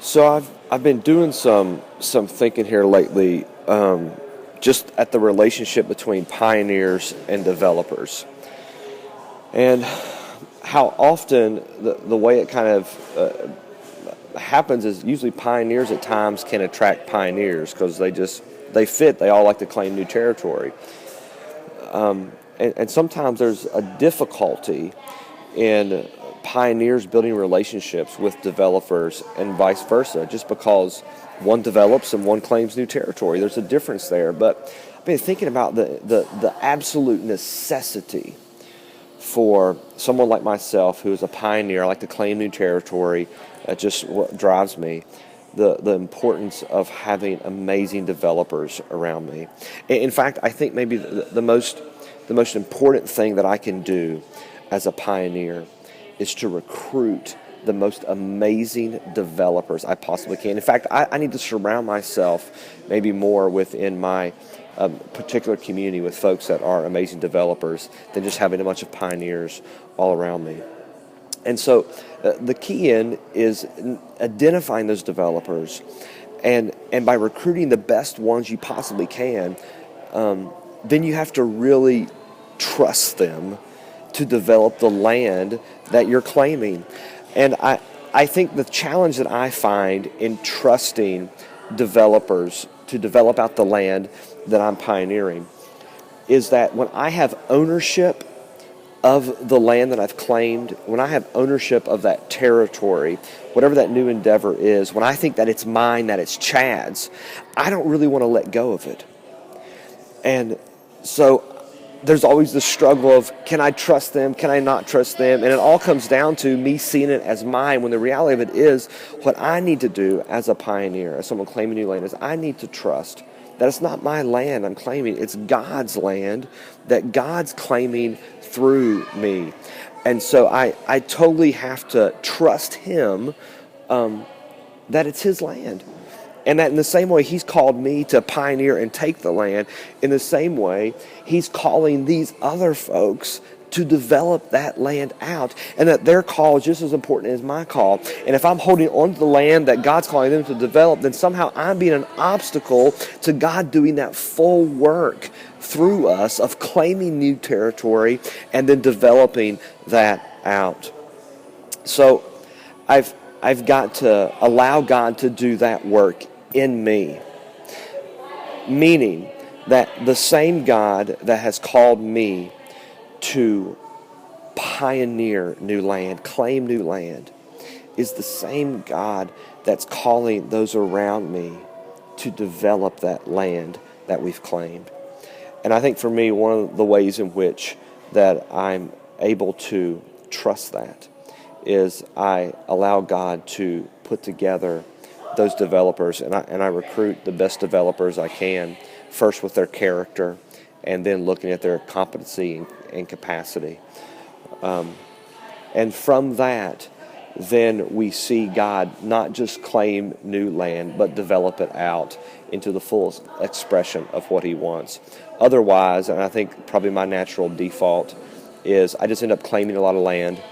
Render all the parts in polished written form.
So I've been doing some thinking here lately, just at the relationship between pioneers and developers, and how often the way it kind of happens is usually pioneers at times can attract pioneers because they fit. They all like to claim new territory, and sometimes there's a difficulty in pioneers building relationships with developers and vice versa, just because one develops and one claims new territory. There's a difference there. But I've been thinking about the absolute necessity for someone like myself who is a pioneer. I like to claim new territory. That's just what drives me. The importance of having amazing developers around me. In fact, I think maybe the most important thing that I can do as a pioneer is to recruit the most amazing developers I possibly can. In fact, I need to surround myself maybe more within my particular community with folks that are amazing developers than just having a bunch of pioneers all around me. And so the key in is identifying those developers, and by recruiting the best ones you possibly can, then you have to really trust them to develop the land that you're claiming. And I think the challenge that I find in trusting developers to develop out the land that I'm pioneering is that when I have ownership of the land that I've claimed, when I have ownership of that territory, whatever that new endeavor is, when I think that it's mine, that it's Chad's, I don't really want to let go of it. And so there's always the struggle of, can I trust them? Can I not trust them? And it all comes down to me seeing it as mine, when the reality of it is what I need to do as a pioneer, as someone claiming new land, is I need to trust that it's not my land I'm claiming. It's God's land that God's claiming through me. And so I totally have to trust Him that it's His land. And that in the same way He's called me to pioneer and take the land, in the same way He's calling these other folks to develop that land out, and that their call is just as important as my call. And if I'm holding on to the land that God's calling them to develop, then somehow I'm being an obstacle to God doing that full work through us of claiming new territory and then developing that out. So I've got to allow God to do that work in me, meaning that the same God that has called me to pioneer new land, claim new land, is the same God that's calling those around me to develop that land that we've claimed. And I think for me, one of the ways in which that I'm able to trust that is I allow God to put together those developers, and I recruit the best developers I can, first with their character, and then looking at their competency and capacity. And from that, then we see God not just claim new land, but develop it out into the full expression of what He wants. Otherwise, and I think probably my natural default is I just end up claiming a lot of land,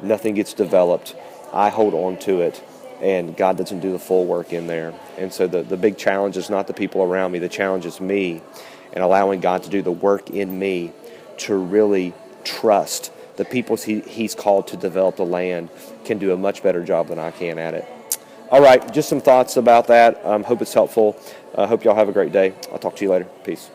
nothing gets developed, I hold on to it, and God doesn't do the full work in there. And so the big challenge is not the people around me, the challenge is me, and allowing God to do the work in me to really trust the people He's called to develop the land can do a much better job than I can at it. All right, just some thoughts about that. Hope it's helpful. Hope y'all have a great day. I'll talk to you later. Peace.